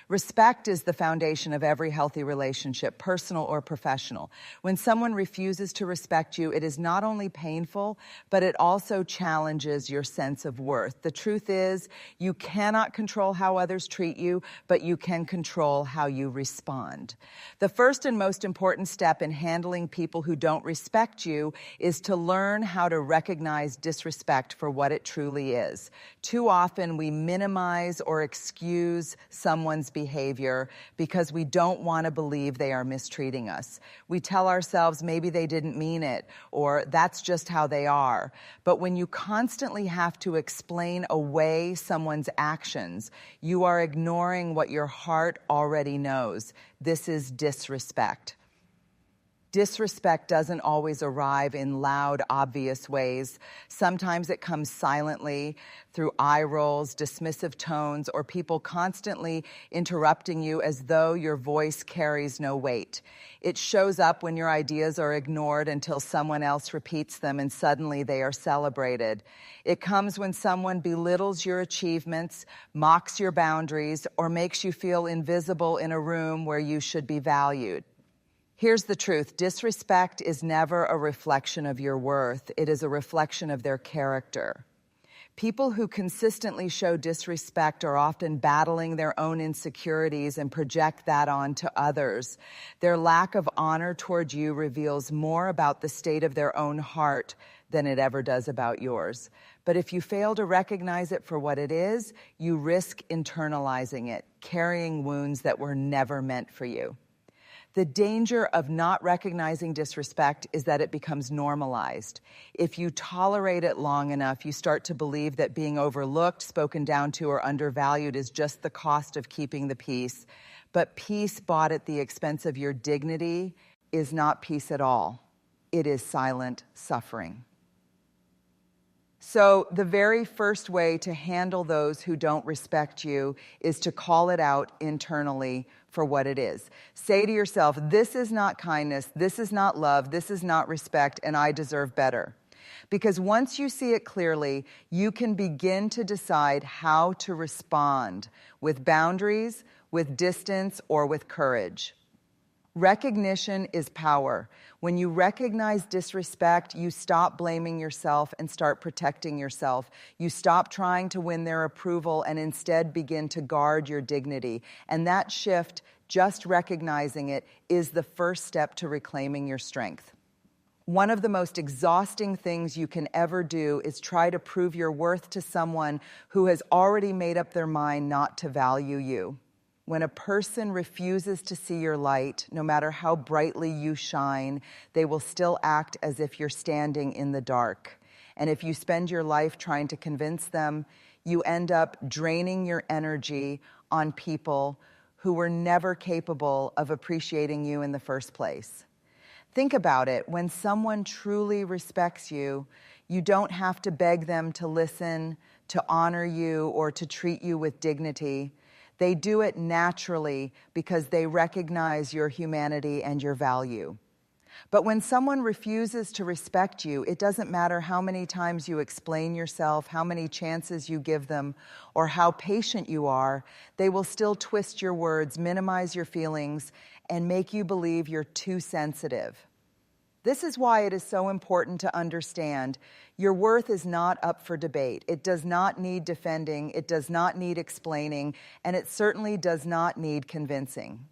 Respect is the foundation of every healthy relationship, personal or professional. When someone refuses to respect you, it is not only painful, but it also challenges your sense of worth. The truth is, you cannot control how others treat you, but you can control how you respond. The first and most important step in handling people who don't respect you is to learn how to recognize disrespect for what it truly is. Too often, we minimize or excuse someone's behavior because we don't want to believe they are mistreating us. We tell ourselves maybe they didn't mean it, or that's just how they are. But when you constantly have to explain away someone's actions, you are ignoring what your heart already knows. This is disrespect. Disrespect doesn't always arrive in loud, obvious ways. Sometimes it comes silently through eye rolls, dismissive tones, or people constantly interrupting you as though your voice carries no weight. It shows up when your ideas are ignored until someone else repeats them and suddenly they are celebrated. It comes when someone belittles your achievements, mocks your boundaries, or makes you feel invisible in a room where you should be valued. Here's the truth. Disrespect is never a reflection of your worth. It is a reflection of their character. People who consistently show disrespect are often battling their own insecurities and project that onto others. Their lack of honor toward you reveals more about the state of their own heart than it ever does about yours. But if you fail to recognize it for what it is, you risk internalizing it, carrying wounds that were never meant for you. The danger of not recognizing disrespect is that it becomes normalized. If you tolerate it long enough, you start to believe that being overlooked, spoken down to, or undervalued is just the cost of keeping the peace. But peace bought at the expense of your dignity is not peace at all. It is silent suffering. So the very first way to handle those who don't respect you is to call it out internally for what it is. Say to yourself, this is not kindness, this is not love, this is not respect, and I deserve better. Because once you see it clearly, you can begin to decide how to respond with boundaries, with distance, or with courage. Recognition is power. When you recognize disrespect, you stop blaming yourself and start protecting yourself. You stop trying to win their approval and instead begin to guard your dignity. And that shift, just recognizing it, is the first step to reclaiming your strength. One of the most exhausting things you can ever do is try to prove your worth to someone who has already made up their mind not to value you. When a person refuses to see your light, no matter how brightly you shine, they will still act as if you're standing in the dark. And if you spend your life trying to convince them, you end up draining your energy on people who were never capable of appreciating you in the first place. Think about it. When someone truly respects you, you don't have to beg them to listen, to honor you, or to treat you with dignity. They do it naturally because they recognize your humanity and your value. But when someone refuses to respect you, it doesn't matter how many times you explain yourself, how many chances you give them, or how patient you are, they will still twist your words, minimize your feelings, and make you believe you're too sensitive. This is why it is so important to understand your worth is not up for debate. It does not need defending, it does not need explaining, and it certainly does not need convincing.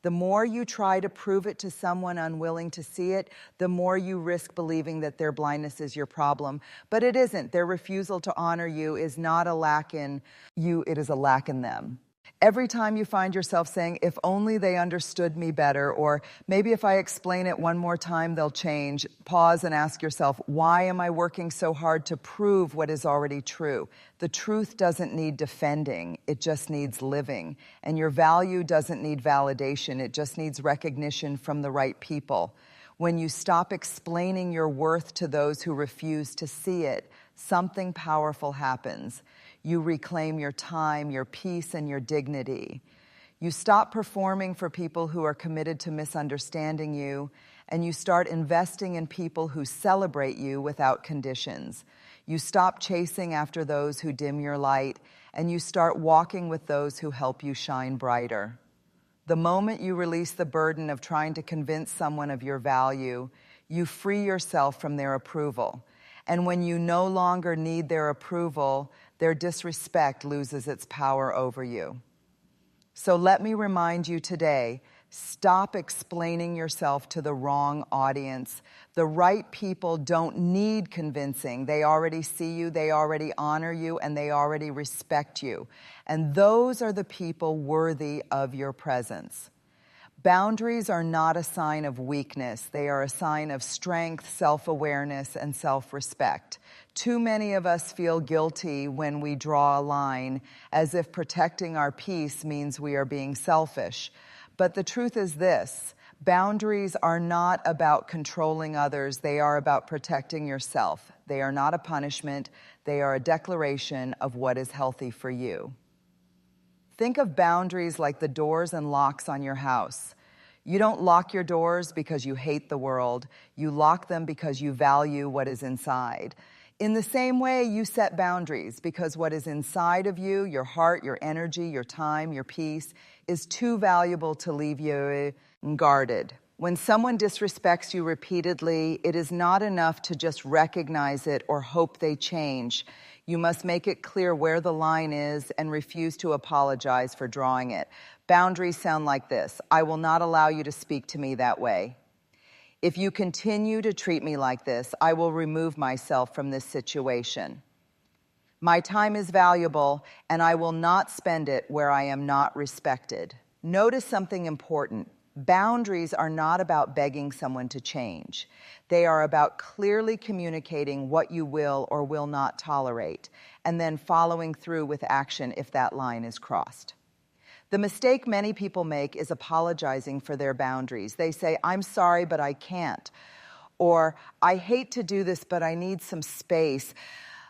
The more you try to prove it to someone unwilling to see it, the more you risk believing that their blindness is your problem. But it isn't. Their refusal to honor you is not a lack in you, it is a lack in them. Every time you find yourself saying, if only they understood me better, or maybe if I explain it one more time, they'll change, pause and ask yourself, why am I working so hard to prove what is already true? The truth doesn't need defending, it just needs living. And your value doesn't need validation, it just needs recognition from the right people. When you stop explaining your worth to those who refuse to see it, something powerful happens. You reclaim your time, your peace, and your dignity. You stop performing for people who are committed to misunderstanding you, and you start investing in people who celebrate you without conditions. You stop chasing after those who dim your light, and you start walking with those who help you shine brighter. The moment you release the burden of trying to convince someone of your value, you free yourself from their approval. And when you no longer need their approval, their disrespect loses its power over you. So let me remind you today, stop explaining yourself to the wrong audience. The right people don't need convincing. They already see you, they already honor you, and they already respect you. And those are the people worthy of your presence. Boundaries are not a sign of weakness. They are a sign of strength, self-awareness, and self-respect. Too many of us feel guilty when we draw a line, as if protecting our peace means we are being selfish. But the truth is this: boundaries are not about controlling others. They are about protecting yourself. They are not a punishment. They are a declaration of what is healthy for you. Think of boundaries like the doors and locks on your house. You don't lock your doors because you hate the world. You lock them because you value what is inside. In the same way, you set boundaries because what is inside of you, your heart, your energy, your time, your peace, is too valuable to leave you unguarded. When someone disrespects you repeatedly, it is not enough to just recognize it or hope they change. You must make it clear where the line is and refuse to apologize for drawing it. Boundaries sound like this: I will not allow you to speak to me that way. If you continue to treat me like this, I will remove myself from this situation. My time is valuable, and I will not spend it where I am not respected. Notice something important. Boundaries are not about begging someone to change. They are about clearly communicating what you will or will not tolerate, and then following through with action if that line is crossed. The mistake many people make is apologizing for their boundaries. They say, "I'm sorry, but I can't." Or, "I hate to do this, but I need some space."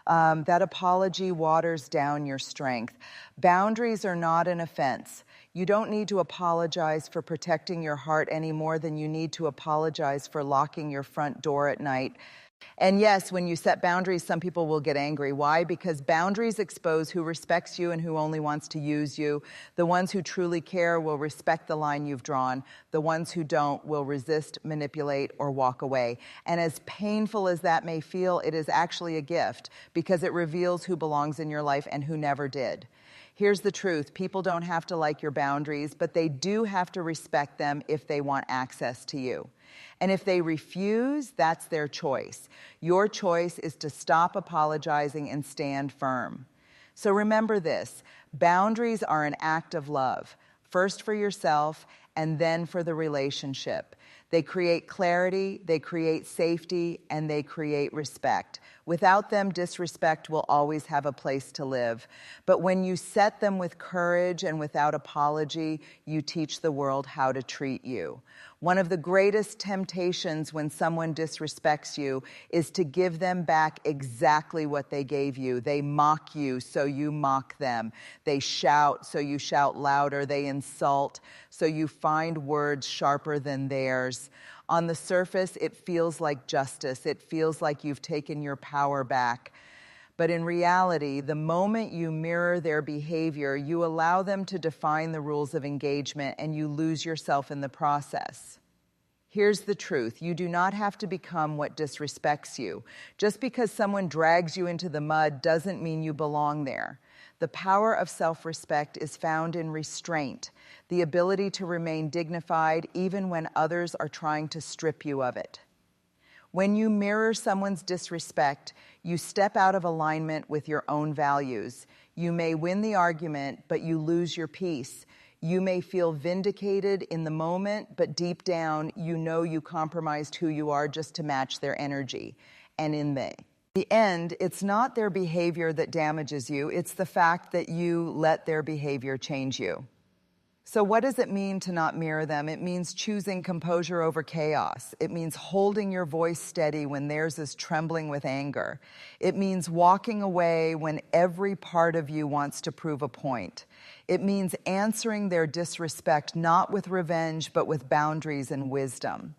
That apology waters down your strength. Boundaries are not an offense. You don't need to apologize for protecting your heart any more than you need to apologize for locking your front door at night. And yes, when you set boundaries, some people will get angry. Why? Because boundaries expose who respects you and who only wants to use you. The ones who truly care will respect the line you've drawn. The ones who don't will resist, manipulate, or walk away. And as painful as that may feel, it is actually a gift because it reveals who belongs in your life and who never did. Here's the truth: people don't have to like your boundaries, but they do have to respect them if they want access to you. And if they refuse, that's their choice. Your choice is to stop apologizing and stand firm. So remember this: boundaries are an act of love, first for yourself and then for the relationship. They create clarity, they create safety, and they create respect. Without them, disrespect will always have a place to live. But when you set them with courage and without apology, you teach the world how to treat you. One of the greatest temptations when someone disrespects you is to give them back exactly what they gave you. They mock you, so you mock them. They shout, so you shout louder. They insult, so you find words sharper than theirs. On the surface, it feels like justice. It feels like you've taken your power back. But in reality, the moment you mirror their behavior, you allow them to define the rules of engagement, and you lose yourself in the process. Here's the truth: you do not have to become what disrespects you. Just because someone drags you into the mud doesn't mean you belong there. The power of self-respect is found in restraint, the ability to remain dignified even when others are trying to strip you of it. When you mirror someone's disrespect, you step out of alignment with your own values. You may win the argument, but you lose your peace. You may feel vindicated in the moment, but deep down, you know you compromised who you are just to match their energy. And in the end, it's not their behavior that damages you, it's the fact that you let their behavior change you. So what does it mean to not mirror them? It means choosing composure over chaos. It means holding your voice steady when theirs is trembling with anger. It means walking away when every part of you wants to prove a point. It means answering their disrespect not with revenge, but with boundaries and wisdom.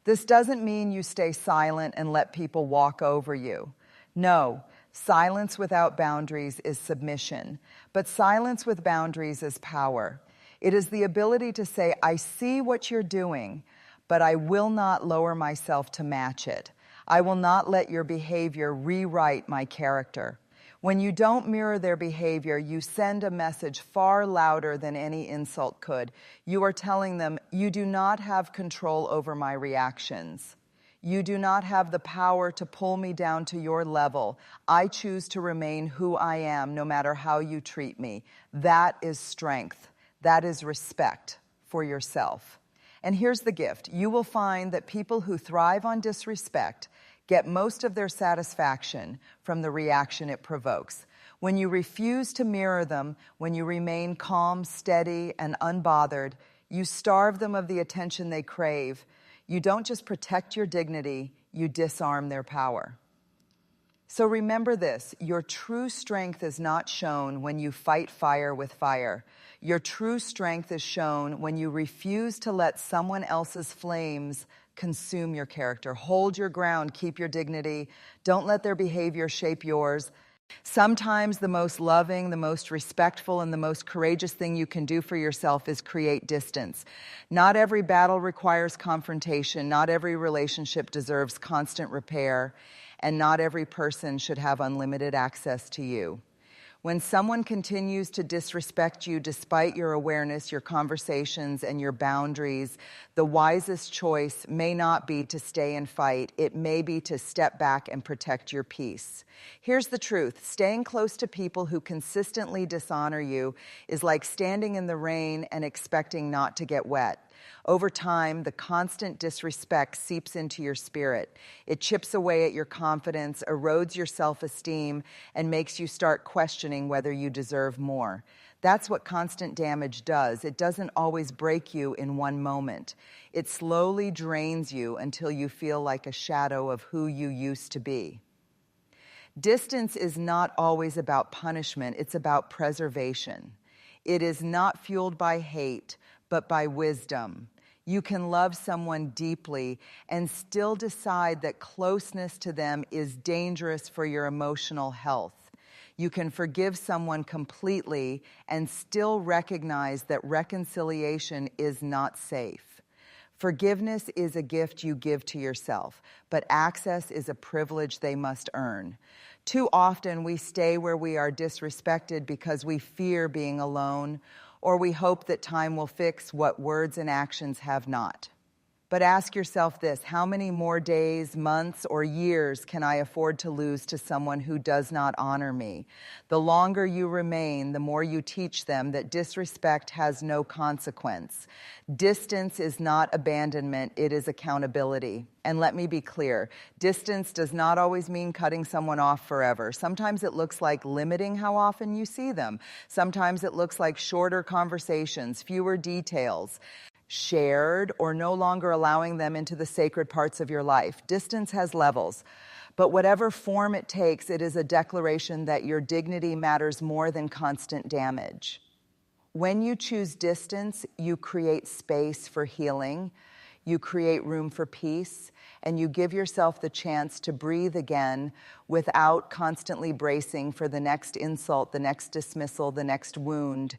This doesn't mean you stay silent and let people walk over you. No, Silence without boundaries is submission, but silence with boundaries is power. It is the ability to say, I see what you're doing, but I will not lower myself to match it. I will not let your behavior rewrite my character. When you don't mirror their behavior, you send a message far louder than any insult could. You are telling them, you do not have control over my reactions. You do not have the power to pull me down to your level. I choose to remain who I am, no matter how you treat me. That is strength. That is respect for yourself. And here's the gift. You will find that people who thrive on disrespect get most of their satisfaction from the reaction it provokes. When you refuse to mirror them, when you remain calm, steady, and unbothered, you starve them of the attention they crave. You don't just protect your dignity, you disarm their power. So remember this, your true strength is not shown when you fight fire with fire. Your true strength is shown when you refuse to let someone else's flames consume your character. Hold your ground, keep your dignity. Don't let their behavior shape yours. Sometimes the most loving, the most respectful, and the most courageous thing you can do for yourself is create distance. Not every battle requires confrontation. Not every relationship deserves constant repair. And not every person should have unlimited access to you. When someone continues to disrespect you despite your awareness, your conversations, and your boundaries, the wisest choice may not be to stay and fight. It may be to step back and protect your peace. Here's the truth. Staying close to people who consistently dishonor you is like standing in the rain and expecting not to get wet. Over time, the constant disrespect seeps into your spirit. It chips away at your confidence, erodes your self-esteem, and makes you start questioning whether you deserve more. That's what constant damage does. It doesn't always break you in one moment. It slowly drains you until you feel like a shadow of who you used to be. Distance is not always about punishment. It's about preservation. It is not fueled by hate, but by wisdom. You can love someone deeply and still decide that closeness to them is dangerous for your emotional health. You can forgive someone completely and still recognize that reconciliation is not safe. Forgiveness is a gift you give to yourself, but access is a privilege they must earn. Too often we stay where we are disrespected because we fear being alone, or we hope that time will fix what words and actions have not. But ask yourself this, how many more days, months, or years can I afford to lose to someone who does not honor me? The longer you remain, the more you teach them that disrespect has no consequence. Distance is not abandonment, it is accountability. And let me be clear, distance does not always mean cutting someone off forever. Sometimes it looks like limiting how often you see them. Sometimes it looks like shorter conversations, fewer details, shared, or no longer allowing them into the sacred parts of your life. Distance has levels, but whatever form it takes, it is a declaration that your dignity matters more than constant damage. When you choose distance, you create space for healing, you create room for peace, and you give yourself the chance to breathe again without constantly bracing for the next insult, the next dismissal, the next wound.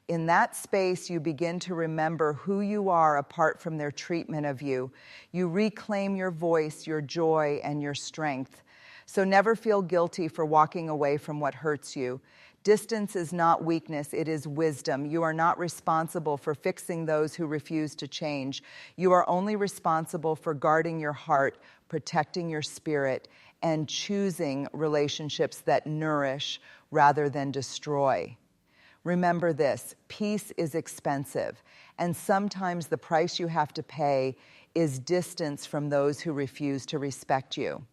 In that space, you begin to remember who you are apart from their treatment of you. You reclaim your voice, your joy, and your strength. So never feel guilty for walking away from what hurts you. Distance is not weakness, it is wisdom. You are not responsible for fixing those who refuse to change. You are only responsible for guarding your heart, protecting your spirit, and choosing relationships that nourish rather than destroy. Remember this, peace is expensive, and sometimes the price you have to pay is distance from those who refuse to respect you.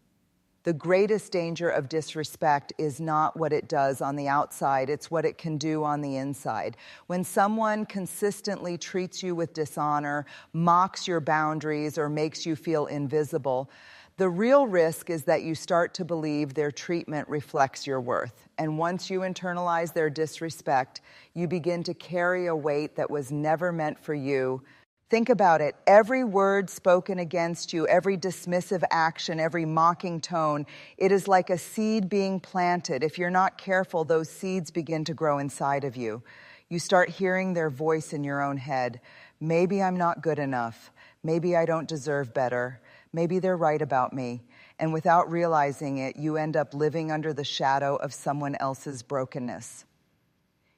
The greatest danger of disrespect is not what it does on the outside, it's what it can do on the inside. When someone consistently treats you with dishonor, mocks your boundaries, or makes you feel invisible, the real risk is that you start to believe their treatment reflects your worth. And once you internalize their disrespect, you begin to carry a weight that was never meant for you, Think about it. Every word spoken against you, every dismissive action, every mocking tone, it is like a seed being planted. If you're not careful, those seeds begin to grow inside of you. You start hearing their voice in your own head. Maybe I'm not good enough. Maybe I don't deserve better. Maybe they're right about me. And without realizing it, you end up living under the shadow of someone else's brokenness.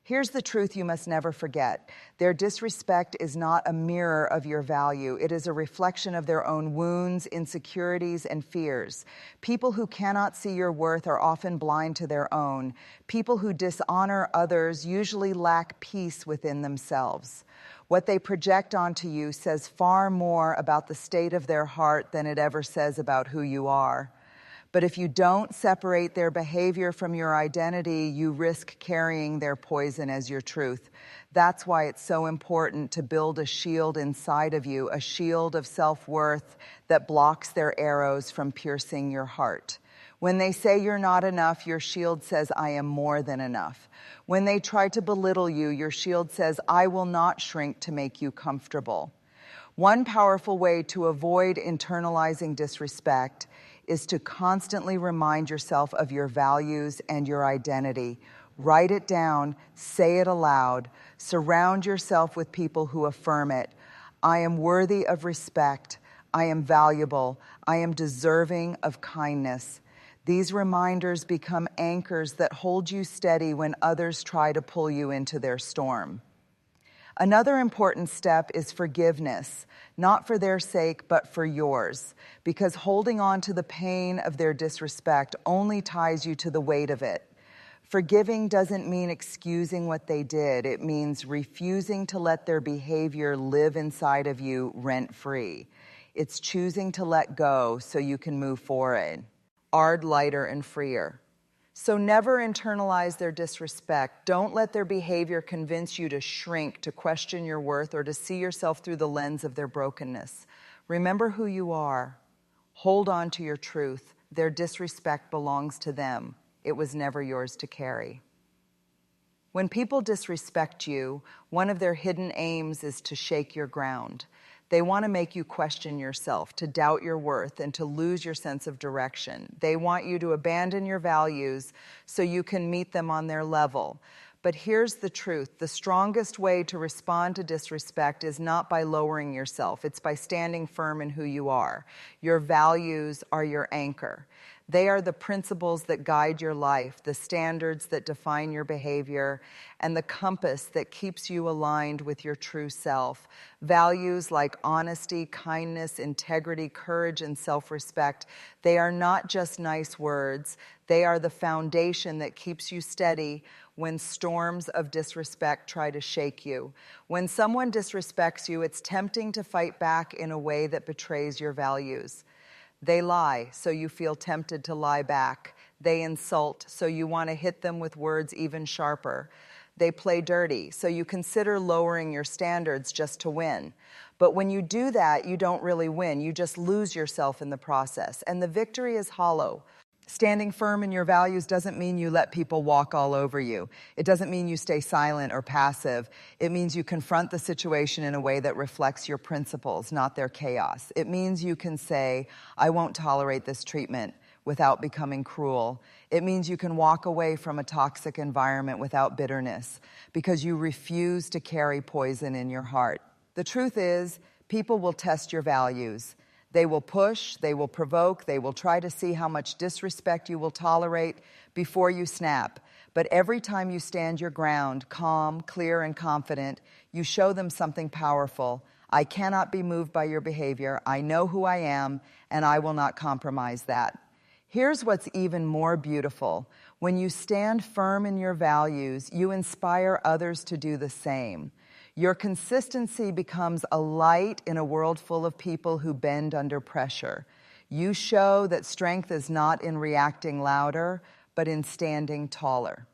Here's the truth you must never forget. Their disrespect is not a mirror of your value. It is a reflection of their own wounds, insecurities, and fears. People who cannot see your worth are often blind to their own. People who dishonor others usually lack peace within themselves. What they project onto you says far more about the state of their heart than it ever says about who you are. But if you don't separate their behavior from your identity, you risk carrying their poison as your truth. That's why it's so important to build a shield inside of you, a shield of self-worth that blocks their arrows from piercing your heart. When they say you're not enough, your shield says, I am more than enough. When they try to belittle you, your shield says, I will not shrink to make you comfortable. One powerful way to avoid internalizing disrespect is to constantly remind yourself of your values and your identity. Write it down, say it aloud, surround yourself with people who affirm it. I am worthy of respect. I am valuable. I am deserving of kindness. These reminders become anchors that hold you steady when others try to pull you into their storm. Another important step is forgiveness, not for their sake, but for yours, because holding on to the pain of their disrespect only ties you to the weight of it. Forgiving doesn't mean excusing what they did. It means refusing to let their behavior live inside of you rent-free. It's choosing to let go so you can move forward, lighter and freer. So never internalize their disrespect. Don't let their behavior convince you to shrink, to question your worth, or to see yourself through the lens of their brokenness. Remember who you are. Hold on to your truth. Their disrespect belongs to them. It was never yours to carry. When people disrespect you, one of their hidden aims is to shake your ground. They want to make you question yourself, to doubt your worth, and to lose your sense of direction. They want you to abandon your values so you can meet them on their level. But here's the truth. The strongest way to respond to disrespect is not by lowering yourself. It's by standing firm in who you are. Your values are your anchor. They are the principles that guide your life, the standards that define your behavior, and the compass that keeps you aligned with your true self. Values like honesty, kindness, integrity, courage, and self-respect, they are not just nice words. They are the foundation that keeps you steady when storms of disrespect try to shake you. When someone disrespects you, it's tempting to fight back in a way that betrays your values. They lie, so you feel tempted to lie back. They insult, so you want to hit them with words even sharper. They play dirty, so you consider lowering your standards just to win. But when you do that, you don't really win. You just lose yourself in the process, and the victory is hollow. Standing firm in your values doesn't mean you let people walk all over you. It doesn't mean you stay silent or passive. It means you confront the situation in a way that reflects your principles, not their chaos. It means you can say, I won't tolerate this treatment without becoming cruel. It means you can walk away from a toxic environment without bitterness because you refuse to carry poison in your heart. The truth is, people will test your values. They will push, they will provoke, they will try to see how much disrespect you will tolerate before you snap. But every time you stand your ground, calm, clear, and confident, you show them something powerful. I cannot be moved by your behavior. I know who I am, and I will not compromise that. Here's what's even more beautiful. When you stand firm in your values, you inspire others to do the same. Your consistency becomes a light in a world full of people who bend under pressure. You show that strength is not in reacting louder, but in standing taller.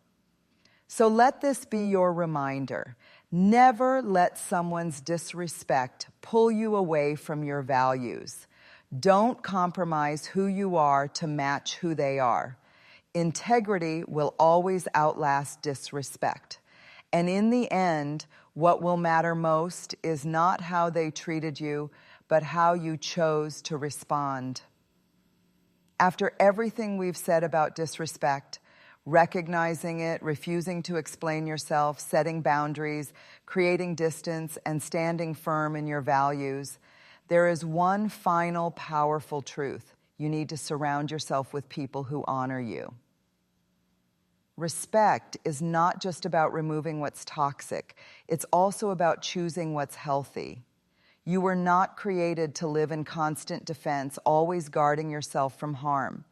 So let this be your reminder. Never let someone's disrespect pull you away from your values. Don't compromise who you are to match who they are. Integrity will always outlast disrespect. And in the end, What will matter most is not how they treated you, but how you chose to respond. After everything we've said about disrespect, recognizing it, refusing to explain yourself, setting boundaries, creating distance, and standing firm in your values, there is one final powerful truth. You need to surround yourself with people who honor you. Respect is not just about removing what's toxic. It's also about choosing what's healthy. You were not created to live in constant defense, always guarding yourself from harm.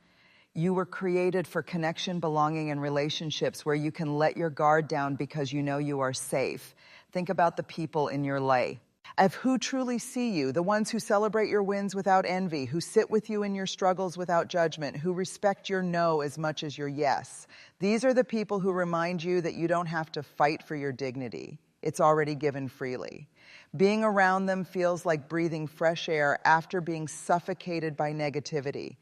You were created for connection, belonging, and relationships where you can let your guard down because you know you are safe. Think about the people in your life. Of who truly see you, the ones who celebrate your wins without envy, who sit with you in your struggles without judgment, who respect your no as much as your yes. These are the people who remind you that you don't have to fight for your dignity. It's already given freely. Being around them feels like breathing fresh air after being suffocated by negativity.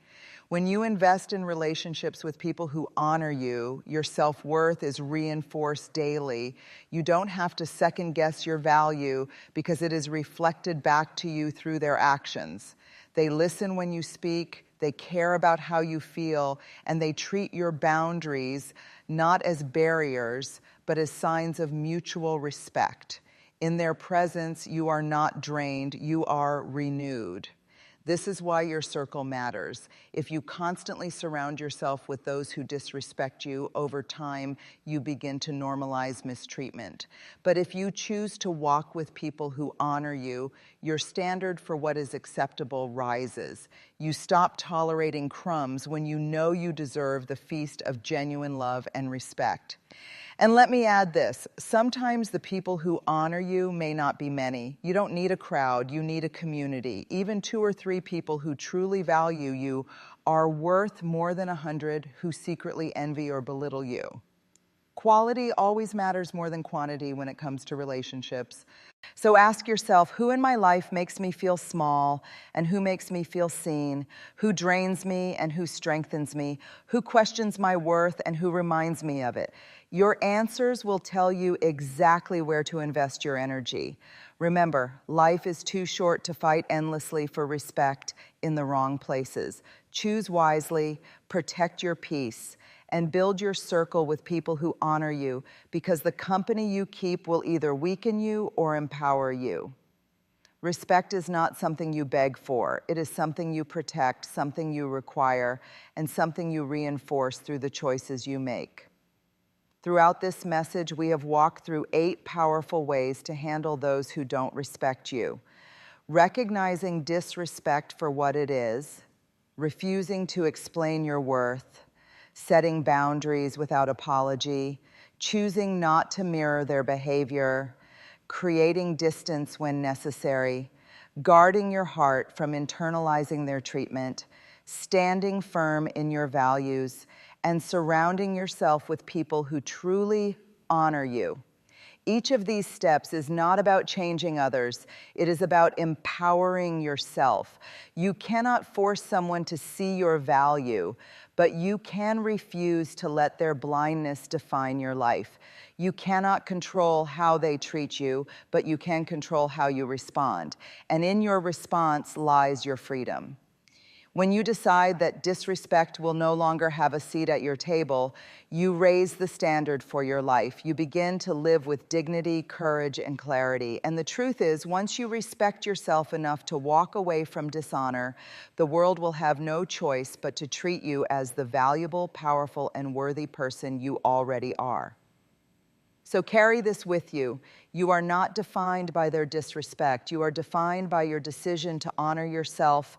When you invest in relationships with people who honor you, your self-worth is reinforced daily. You don't have to second-guess your value because it is reflected back to you through their actions. They listen when you speak, they care about how you feel, and they treat your boundaries not as barriers, but as signs of mutual respect. In their presence, you are not drained, you are renewed. This is why your circle matters. If you constantly surround yourself with those who disrespect you, over time, you begin to normalize mistreatment. But if you choose to walk with people who honor you, your standard for what is acceptable rises. You stop tolerating crumbs when you know you deserve the feast of genuine love and respect. And let me add this, sometimes the people who honor you may not be many. You don't need a crowd, you need a community. Even 2 or 3 people who truly value you are worth more than 100 who secretly envy or belittle you. Quality always matters more than quantity when it comes to relationships. So ask yourself, who in my life makes me feel small and who makes me feel seen? Who drains me and who strengthens me? Who questions my worth and who reminds me of it? Your answers will tell you exactly where to invest your energy. Remember, life is too short to fight endlessly for respect in the wrong places. Choose wisely, protect your peace, and build your circle with people who honor you, because the company you keep will either weaken you or empower you. Respect is not something you beg for. It is something you protect, something you require, and something you reinforce through the choices you make. Throughout this message, we have walked through 8 powerful ways to handle those who don't respect you. Recognizing disrespect for what it is, refusing to explain your worth, setting boundaries without apology, choosing not to mirror their behavior, creating distance when necessary, guarding your heart from internalizing their treatment, standing firm in your values, and surrounding yourself with people who truly honor you. Each of these steps is not about changing others. It is about empowering yourself. You cannot force someone to see your value, but you can refuse to let their blindness define your life. You cannot control how they treat you, but you can control how you respond. And in your response lies your freedom. When you decide that disrespect will no longer have a seat at your table, you raise the standard for your life. You begin to live with dignity, courage, and clarity. And the truth is, once you respect yourself enough to walk away from dishonor, the world will have no choice but to treat you as the valuable, powerful, and worthy person you already are. So carry this with you. You are not defined by their disrespect. You are defined by your decision to honor yourself,